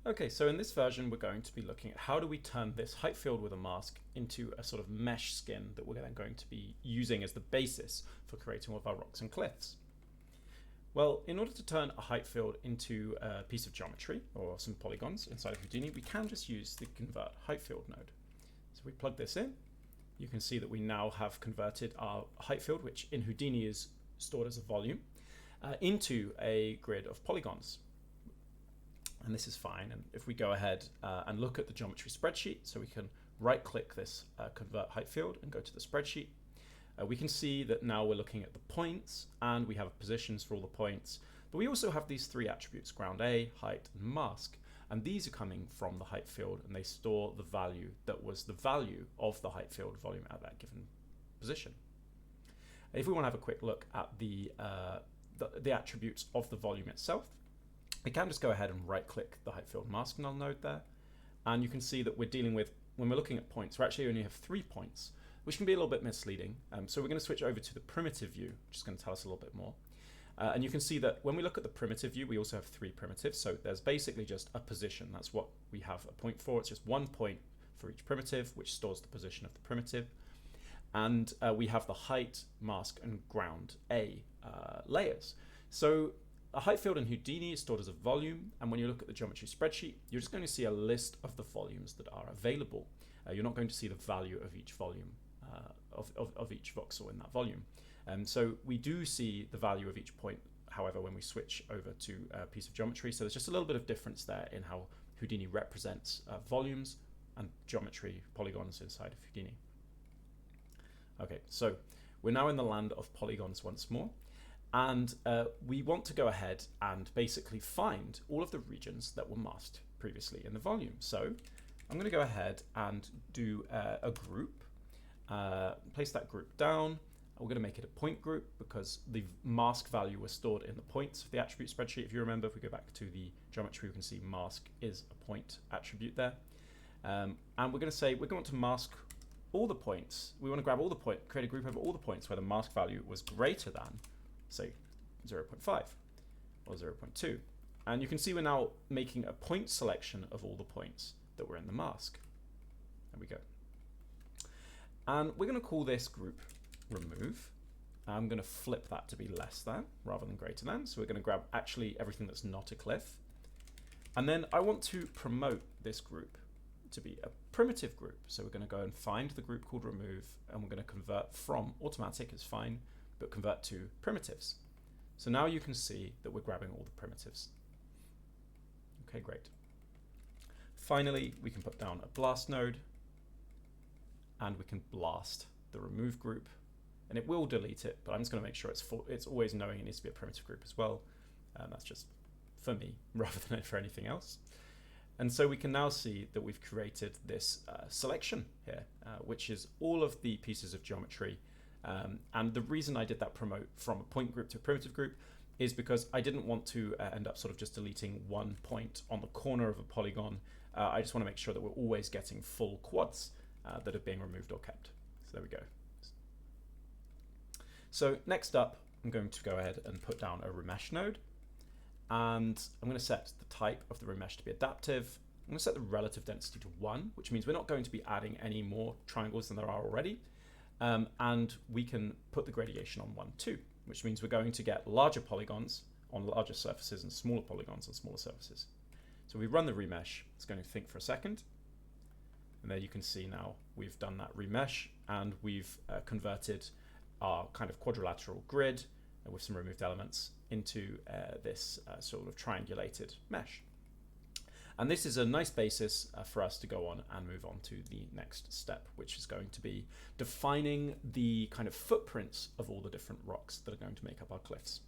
Okay, so in this version, we're going to be looking at how do we turn this height field with a mask into a sort of mesh skin that we're then going to be using as the basis for creating all of our rocks and cliffs. Well, in order to turn a height field into a piece of geometry or some polygons inside of Houdini, we can just use the convert height field node. So we plug this in. You can see that we now have converted our height field, which in Houdini is stored as a volume, into a grid of polygons. And this is fine. And if we go ahead and look at the geometry spreadsheet, so we can right click this convert height field and go to the spreadsheet, we can see that now we're looking at the points and we have positions for all the points, but we also have these three attributes: ground A, height, and mask. And these are coming from the height field, and they store the value that was the value of the height field volume at that given position. If we want to have a quick look at the attributes of the volume itself, we can just go ahead and right click the height field mask null node there. And you can see that we're dealing with, when we're looking at points, we actually only have 3 points, which can be a little bit misleading. So we're going to switch over to the primitive view, which is going to tell us a little bit more. And you can see that when we look at the primitive view, we also have 3 primitives. So there's basically just a position. That's what we have a point for. It's just 1 point for each primitive, which stores the position of the primitive. And we have the height, mask, and ground A layers. So a height field in Houdini is stored as a volume, and when you look at the geometry spreadsheet, you're just going to see a list of the volumes that are available. You're not going to see the value of each volume, of each voxel in that volume. So we do see the value of each point, however, when we switch over to a piece of geometry. So there's just a little bit of difference there in how Houdini represents volumes and geometry polygons inside of Houdini. Okay, so we're now in the land of polygons once more. And we want to go ahead and basically find all of the regions that were masked previously in the volume. So I'm going to go ahead and do a group, place that group down. We're going to make it a point group because the mask value was stored in the points of the attribute spreadsheet. If you remember, if we go back to the geometry, we can see mask is a point attribute there. And we're going to say we're going to mask all the points. We want to grab all the points, create a group over all the points where the mask value was greater than, say, 0.5 or 0.2. And you can see we're now making a point selection of all the points that were in the mask. There we go. And we're going to call this group remove. I'm going to flip that to be less than rather than greater than. So we're going to grab actually everything that's not a cliff. And then I want to promote this group to be a primitive group. So we're going to go and find the group called remove, and we're going to convert from automatic is fine, but convert to primitives. So now you can see that we're grabbing all the primitives. Okay, great. Finally, we can put down a blast node, and we can blast the remove group, and it will delete it, but I'm just going to make sure it's always knowing it needs to be a primitive group as well. That's just for me rather than for anything else. And so we can now see that we've created this selection here, which is all of the pieces of geometry. And the reason I did that promote from a point group to a primitive group is because I didn't want to end up sort of just deleting one point on the corner of a polygon. I just want to make sure that we're always getting full quads that are being removed or kept. So there we go. So next up, I'm going to go ahead and put down a remesh node. And I'm going to set the type of the remesh to be adaptive. I'm going to set the relative density to 1, which means we're not going to be adding any more triangles than there are already. And we can put the gradation on 1 too, which means we're going to get larger polygons on larger surfaces and smaller polygons on smaller surfaces. So we run the remesh. It's going to think for a second. And there you can see now we've done that remesh, and we've converted our kind of quadrilateral grid with some removed elements into this sort of triangulated mesh. And this is a nice basis for us to go on and move on to the next step, which is going to be defining the kind of footprints of all the different rocks that are going to make up our cliffs.